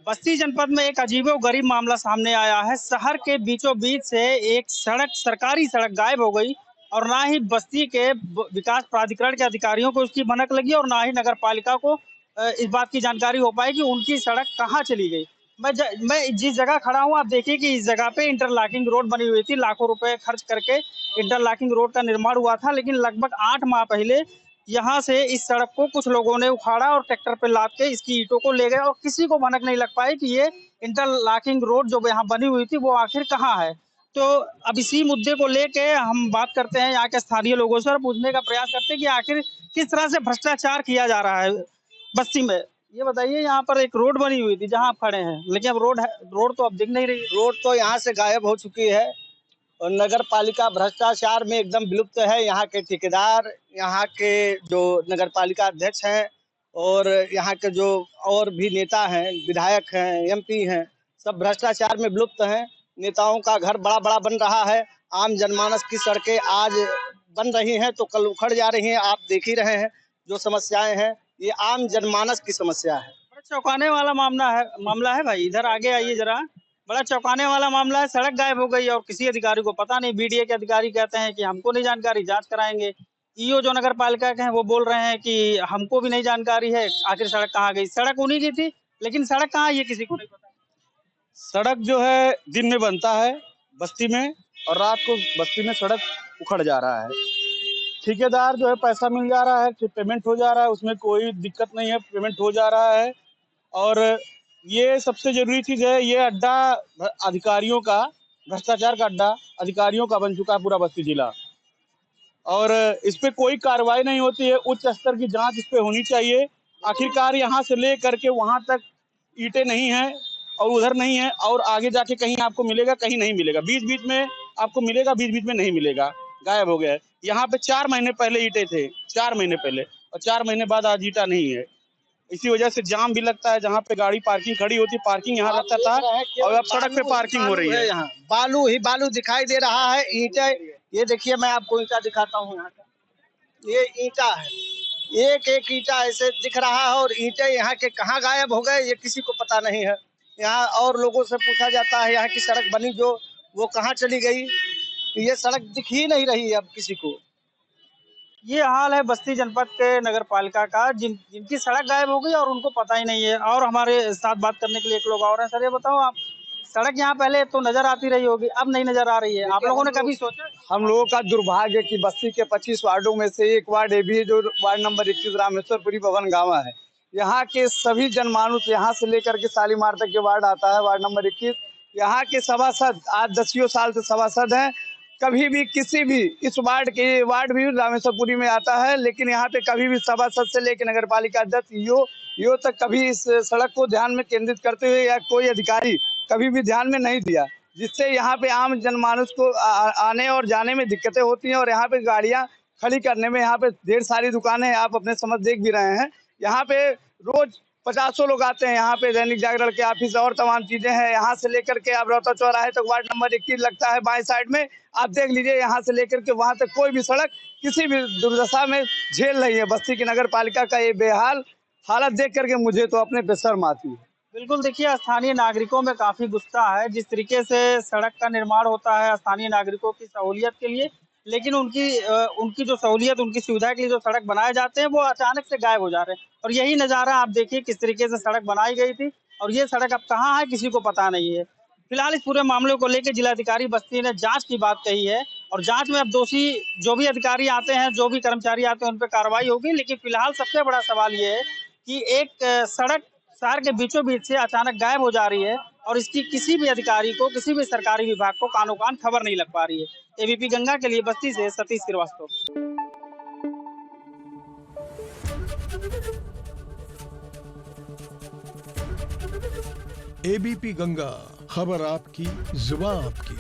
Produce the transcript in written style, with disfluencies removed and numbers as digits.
बस्ती जनपद में एक अजीबो-गरीब मामला सामने आया है। शहर के बीचों-बीच से एक सड़क, सरकारी सड़क गायब हो गई और ना ही बस्ती के विकास प्राधिकरण के अधिकारियों को उसकी भनक लगी और ना ही नगर पालिका को इस बात की जानकारी हो पाई कि उनकी सड़क कहाँ चली गई। मैं जिस जगह खड़ा हूँ, आप देखिए कि इस जगह पे इंटरलॉकिंग रोड बनी हुई थी। लाखों रुपए खर्च करके इंटरलॉकिंग रोड का निर्माण हुआ था, लेकिन लगभग 8 माह पहले यहाँ से इस सड़क को कुछ लोगों ने उखाड़ा और ट्रैक्टर पे लाद के इसकी ईंटों को ले गए और किसी को भनक नहीं लग पाई कि ये इंटरलॉकिंग रोड जो यहाँ बनी हुई थी वो आखिर कहाँ है। तो अब इसी मुद्दे को लेके हम बात करते हैं यहाँ के स्थानीय लोगों से और पूछने का प्रयास करते हैं कि आखिर किस तरह से भ्रष्टाचार किया जा रहा है बस्ती में। ये बताइए, यहाँ पर एक रोड बनी हुई थी जहाँ आप खड़े हैं, लेकिन अब रोड तो अब दिख नहीं रही। रोड तो यहाँ से गायब हो चुकी है और नगर पालिका भ्रष्टाचार में एकदम विलुप्त है। यहाँ के ठेकेदार, यहाँ के जो नगर पालिका अध्यक्ष हैं और यहाँ के जो और भी नेता हैं, विधायक हैं, एमपी हैं, सब भ्रष्टाचार में विलुप्त हैं। नेताओं का घर बड़ा बड़ा बन रहा है, आम जनमानस की सड़कें आज बन रही हैं तो कल उखड़ जा रही हैं। आप देख ही रहे हैं जो समस्याएं हैं, ये आम जनमानस की समस्या है। बड़ा चौंकाने वाला मामला है भाई, इधर आगे आइए जरा। बड़ा चौंकाने वाला मामला है, सड़क गायब हो गई और किसी अधिकारी को पता नहीं। बीडीए के अधिकारी कहते हैं कि हमको नहीं जानकारी, जांच कराएंगे। ईओ जो नगर पालिका के हैं वो बोल रहे हैं कि हमको भी नहीं जानकारी है आखिर सड़क कहाँ गई। सड़क उन्हीं की थी, लेकिन सड़क कहाँ ये किसी को नहीं पता। सड़क जो है दिन में बनता है बस्ती में और रात को बस्ती में सड़क उखड़ जा रहा है। ठेकेदार जो है पैसा मिल जा रहा है, पेमेंट हो जा रहा है, उसमें कोई दिक्कत नहीं है, पेमेंट हो जा रहा है। और ये सबसे जरूरी चीज़ है, ये अड्डा अधिकारियों का, भ्रष्टाचार का अड्डा अधिकारियों का बन चुका है पूरा बस्ती जिला और इस पे कोई कार्रवाई नहीं होती है। उच्च स्तर की जांच इस पे होनी चाहिए। आखिरकार यहाँ से ले करके वहाँ तक ईंटें नहीं हैं और उधर नहीं है और आगे जाके कहीं आपको मिलेगा, कहीं नहीं मिलेगा। बीच बीच में आपको मिलेगा, बीच बीच में नहीं मिलेगा, गायब हो गया है। यहाँ पे 4 महीने पहले ईंटें थे, 4 महीने पहले, और 4 महीने बाद आज ईंटा नहीं है। इसी वजह से जाम भी लगता है, जहाँ पे गाड़ी पार्किंग खड़ी होती, पार्किंग यहाँ रहता था और अब सड़क पे पार्किंग हो रही है। यहाँ बालू ही बालू दिखाई दे रहा है, ईंटें। ये देखिए, मैं आपको ईंटा दिखाता हूँ। यहाँ का ये ईंटा है, एक एक ईंटा ऐसे दिख रहा है और ईंटें यहाँ के कहाँ गायब हो गए ये किसी को पता नहीं है। यहाँ और लोगों से पूछा जाता है यहाँ की सड़क बनी जो, वो कहाँ चली गई। ये सड़क दिख ही नहीं रही है अब किसी को। ये हाल है बस्ती जनपद के नगर पालिका का, जिनकी सड़क गायब हो गई और उनको पता ही नहीं है। और हमारे साथ बात करने के लिए एक लोग और हैं। सर ये बताओ, आप सड़क यहाँ पहले तो नजर आती रही होगी, अब नहीं नजर आ रही है, आप लोगों ने कभी सोचा? हम लोगों का दुर्भाग्य कि बस्ती के 25 वार्डों में से एक वार्ड ये भी है जो वार्ड नंबर 21 रामेश्वरपुरी भवन गांवा है। यहाँ के सभी जनमानुष, यहाँ से लेकर के शालीमार तक के वार्ड आता है, वार्ड नंबर 21। यहाँ के सभासद आज 10 साल से सभासद हैं। कभी भी किसी भी इस वार्ड भी रामेश्वरपुरी में आता है, लेकिन यहाँ पे कभी भी सभासद से लेकर नगर पालिका अध्यक्ष यो तक कभी इस सड़क को ध्यान में केंद्रित करते हुए या कोई अधिकारी कभी भी ध्यान में नहीं दिया, जिससे यहाँ पे आम जनमानुष को आने और जाने में दिक्कतें होती हैं और यहाँ पे गाड़ियाँ खड़ी करने में, यहाँ पे ढेर सारी दुकानें हैं, आप अपने समझ देख भी रहे हैं। यहाँ पे रोज 50 लोग आते हैं। यहाँ पे दैनिक जागरण के ऑफिस और तमाम चीजें हैं। यहाँ से लेकर के आप रौता चौराहे तक वार्ड नंबर 21 लगता है बाएं साइड में, आप देख लीजिए। यहाँ से लेकर के वहाँ तक कोई भी सड़क किसी भी दुर्दशा में झेल रही है। बस्ती की नगर पालिका का ये बेहाल हालत देख करके मुझे तो अपने पे शर्म आती है। बिल्कुल, देखिए स्थानीय नागरिकों में काफी गुस्सा है जिस तरीके से सड़क का निर्माण होता है स्थानीय नागरिकों की सहूलियत के लिए, लेकिन उनकी जो सहूलियत, उनकी सुविधा के लिए जो सड़क बनाए जाते हैं वो अचानक से गायब हो जा रहे हैं। और यही नज़ारा आप देखिए किस तरीके से सड़क बनाई गई थी और ये सड़क अब कहाँ है किसी को पता नहीं है। फिलहाल इस पूरे मामले को लेकर जिलाधिकारी बस्ती ने जांच की बात कही है और जांच में अब दोषी जो भी अधिकारी आते हैं, जो भी कर्मचारी आते हैं, उन पर कार्रवाई होगी। लेकिन फिलहाल सबसे बड़ा सवाल ये है कि एक सड़क शहर के बीचों बीच से अचानक गायब हो जा रही है और इसकी किसी भी अधिकारी को, किसी भी सरकारी विभाग को कानो कान खबर नहीं लग पा रही है। एबीपी गंगा के लिए बस्ती से सतीश श्रीवास्तव। एबीपी गंगा, खबर आपकी, जुबान आपकी।